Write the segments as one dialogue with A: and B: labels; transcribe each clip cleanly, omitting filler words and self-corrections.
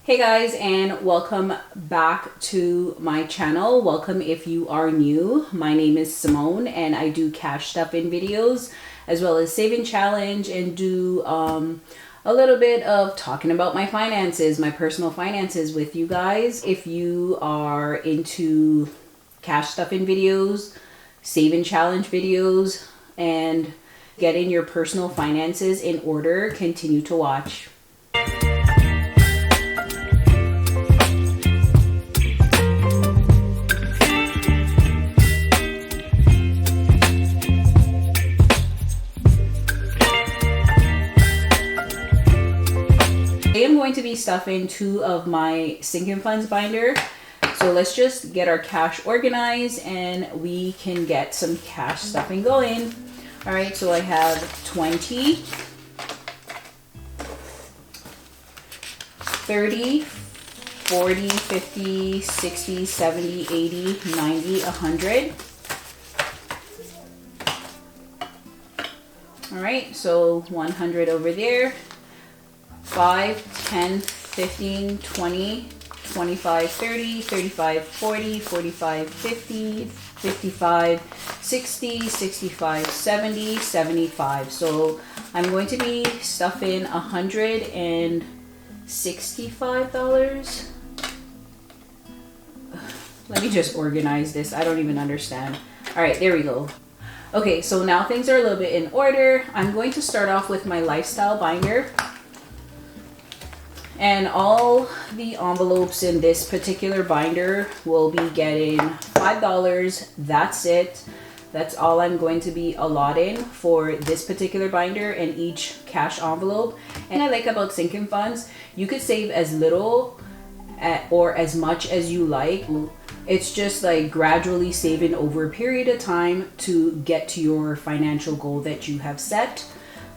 A: Hey guys, and welcome back to my channel. Welcome if you are new. My name is Symone and I do cash stuffing videos as well as saving challenge, and do a little bit of talking about my finances, my personal finances with you guys. If you are into cash stuffing videos, saving challenge videos, and getting your personal finances in order, continue to watch. I am going to be stuffing two of my sinking funds binder. So let's just get our cash organized and we can get some cash stuffing going. All right, so I have 20, 30, 40, 50, 60, 70, 80, 90, 100. All right, so 100 over there. 5, 10, 15, 20, 25, 30, 35, 40, 45, 50, 55, 60, 65, 70, 75. So I'm going to be stuffing $165. Let me just organize this. I don't even understand. All right, there we go. Okay, so now things are a little bit in order. I'm going to start off with my lifestyle binder. And all the envelopes in this particular binder will be getting $5. That's it. That's all I'm going to be allotting for this particular binder and each cash envelope. And I like about sinking funds, you could save as little or as much as you like. It's just like gradually saving over a period of time to get to your financial goal that you have set.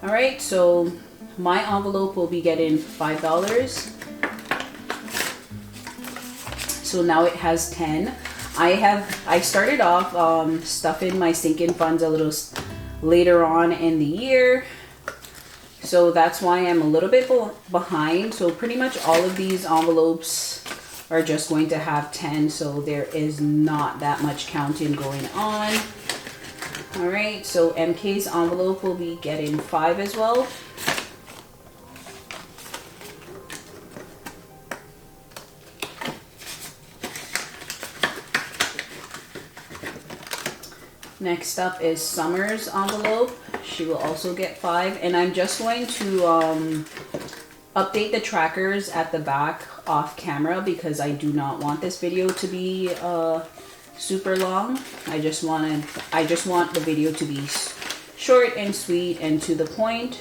A: All right, so my envelope will be getting $5. So now it has 10. I started off stuffing my sinking funds a little later on in the year. So that's why I'm a little bit behind. So pretty much all of these envelopes are just going to have 10. So there is not that much counting going on. All right, so MK's envelope will be getting 5 as well. Next up is Summer's envelope. She will also get 5. And I'm just going to update the trackers at the back off camera because I do not want this video to be super long. I just want the video to be short and sweet and to the point.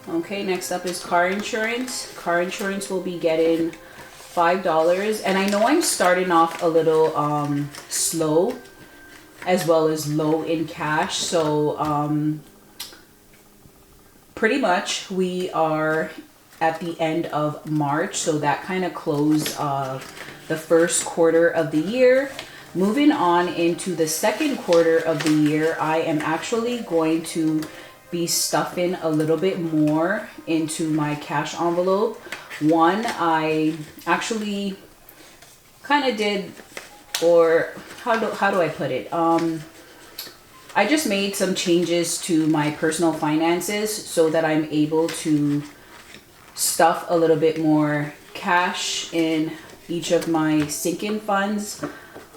A: Okay, next up is car insurance. Car insurance will be getting $5. And I know I'm starting off a little slow, as well as low in cash. So pretty much we are at the end of March. So that kind of closed the first quarter of the year. Moving on into the second quarter of the year, I am actually going to be stuffing a little bit more into my cash envelope. One, I actually kind of did, or how do I put it? I just made some changes to my personal finances so that I'm able to stuff a little bit more cash in each of my sinking funds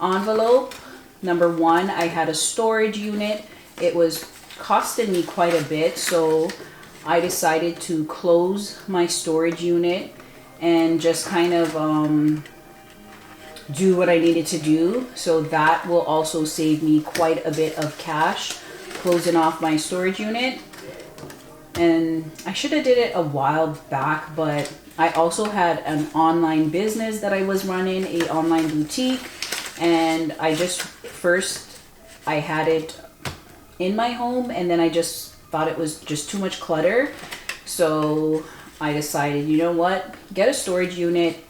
A: envelope. Number one, I had a storage unit. It was costing me quite a bit, so I decided to close my storage unit and just kind of do what I needed to do. So that will also save me quite a bit of cash, closing off my storage unit. And I should have did it a while back, but I also had an online business that I was running, a online boutique, and I had it in my home, and then I just thought it was just too much clutter. So I decided, you know what, get a storage unit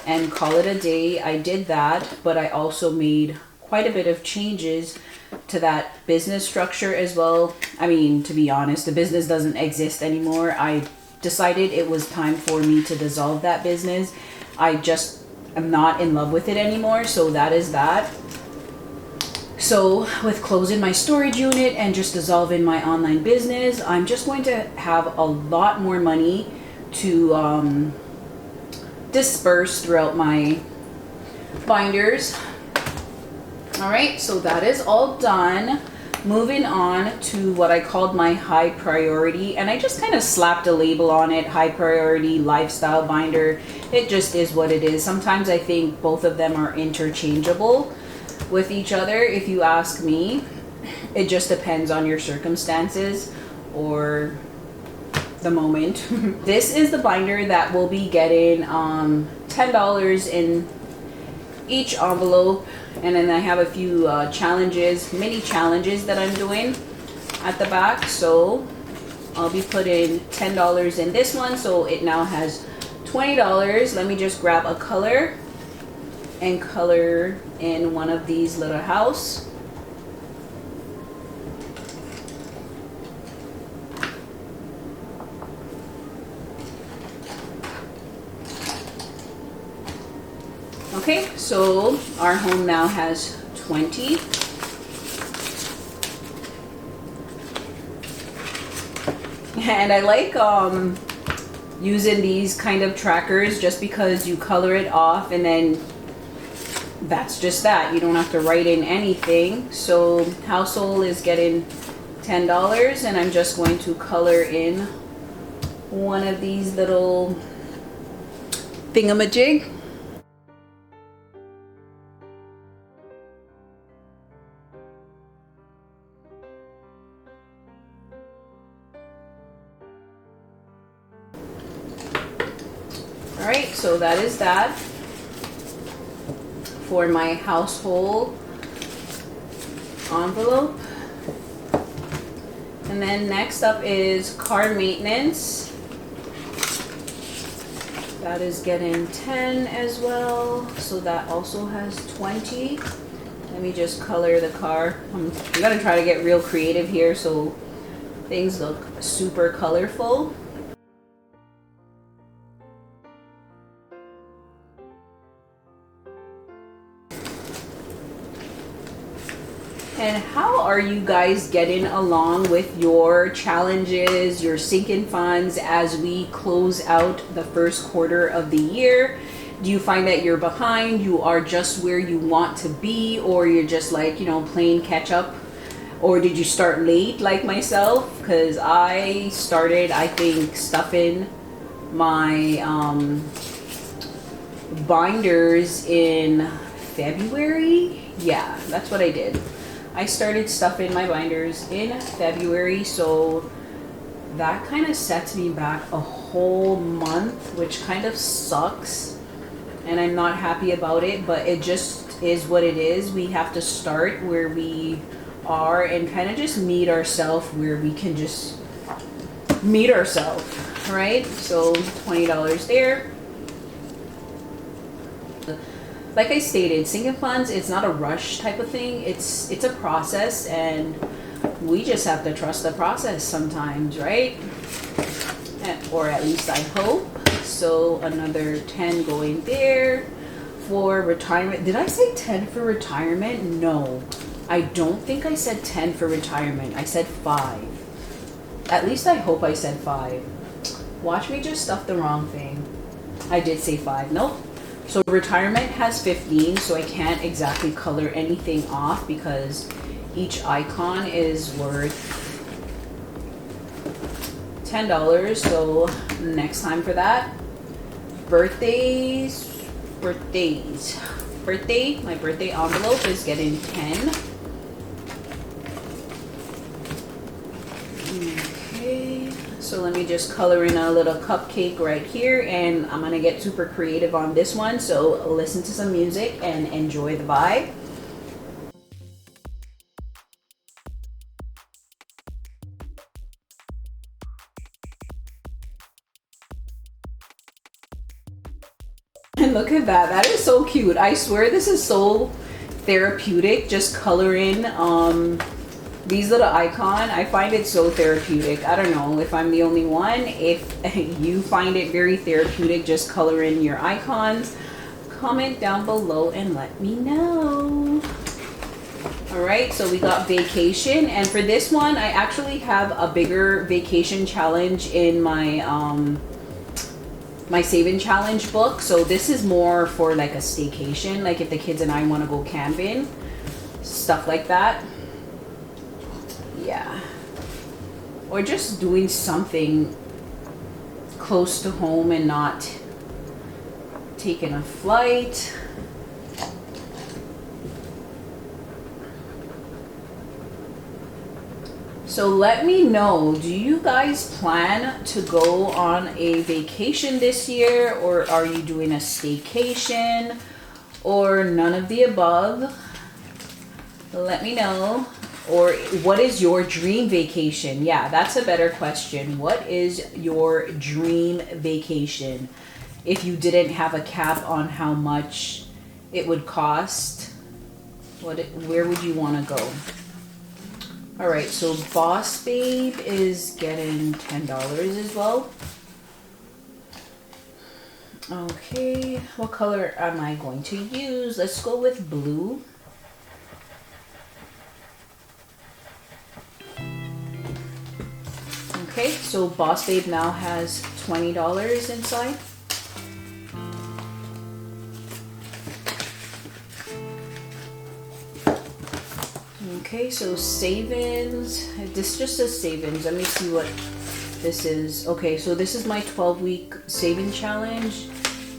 A: and call it a day. I did that, but I also made quite a bit of changes to that business structure as well. I mean, to be honest, the business doesn't exist anymore. I decided it was time for me to dissolve that business I just am not in love with it anymore. So that is that. So with closing my storage unit and just dissolving my online business, I'm just going to have a lot more money to disperse throughout my binders. All right, so that is all done. Moving on to what I called my high priority, and I just kind of slapped a label on it, high priority lifestyle binder. It just is what it is. Sometimes I think both of them are interchangeable with each other, if you ask me. It just depends on your circumstances or the moment. This is the binder that will be getting $10 in each envelope, and then I have a few challenges, mini challenges that I'm doing at the back. So I'll be putting $10 in this one, so it now has $20. Let me just grab a color and color in one of these little house. Okay, so our home now has 20. And I like using these kind of trackers just because you color it off and then that's just that. You don't have to write in anything. So household is getting $10, and I'm just going to color in one of these little thingamajig. All right, so that is that for my household envelope. And then next up is car maintenance. That is getting 10 as well, so that also has 20. Let me just color the car. I'm gonna try to get real creative here so things look super colorful. And how are you guys getting along with your challenges, your sinking funds as we close out the first quarter of the year? Do you find that you're behind, you are just where you want to be, or you're just like, you know, playing catch up? Or did you start late like myself? Because I started, I think, stuffing my binders in February. Yeah, that's what I did. I started stuffing my binders in February, so that kind of sets me back a whole month, which kind of sucks, and I'm not happy about it, but it just is what it is. We have to start where we are and kind of just meet ourselves where we can just meet ourselves, right? So $20 there. Like I stated, sinking funds, it's not a rush type of thing. It's a process, and we just have to trust the process sometimes, right? Or at least I hope. So another 10 going there for retirement. Did I say 10 for retirement? No, I don't think I said 10 for retirement. I said 5. At least I hope I said 5. Watch me just stuff the wrong thing. I did say 5. Nope. So retirement has 15, so I can't exactly color anything off because each icon is worth $10. So next time for that. Birthday, my birthday envelope is getting 10. Okay, so let me just color in a little cupcake right here, and I'm gonna get super creative on this one, so listen to some music and enjoy the vibe. And look at that, that is so cute. I swear this is so therapeutic, just coloring These little icon, I find it so therapeutic. I don't know if I'm the only one. If you find it very therapeutic, just color in your icons. Comment down below and let me know. All right, so we got vacation, and for this one, I actually have a bigger vacation challenge in my my saving challenge book. So this is more for like a staycation, like if the kids and I want to go camping, stuff like that. Yeah, or just doing something close to home and not taking a flight. So let me know, do you guys plan to go on a vacation this year, or are you doing a staycation, or none of the above? Let me know. Or what is your dream vacation? Yeah, that's a better question. What is your dream vacation? If you didn't have a cap on how much it would cost, where would you want to go? All right, so Boss Babe is getting $10 as well. Okay, what color am I going to use? Let's go with blue. Okay, so Boss Babe now has $20 inside. Okay, so savings. This just says savings. Let me see what this is. Okay, so this is my 12-week saving challenge,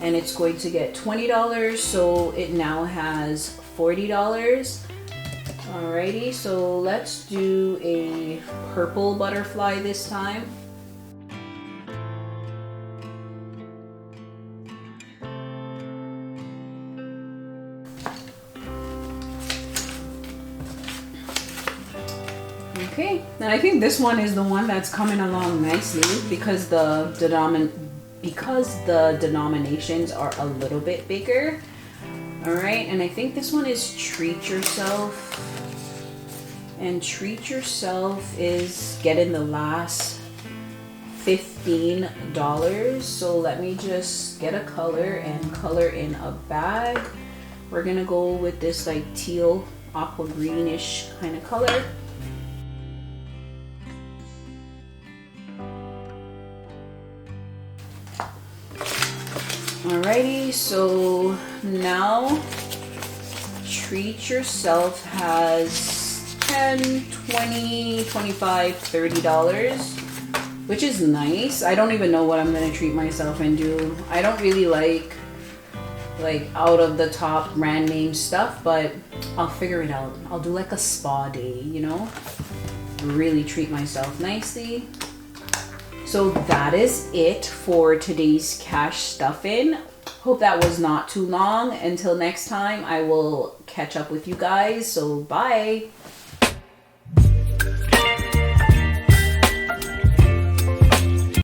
A: and it's going to get $20, so it now has $40. Alrighty, so let's do a purple butterfly this time. Okay, and I think this one is the one that's coming along nicely because the denominations are a little bit bigger. All right, and I think this one is Treat Yourself. And Treat Yourself is getting the last $15. So let me just get a color and color in a bag. We're gonna go with this like teal aqua greenish kind of color. Alrighty, so now Treat Yourself has $10, $20, $25, $30, which is nice. I don't even know what I'm gonna treat myself and do. I don't really like out of the top brand name stuff, but I'll figure it out. I'll do like a spa day, you know? Really treat myself nicely. So that is it for today's cash stuffing. Hope that was not too long. Until next time, I will catch up with you guys. So bye.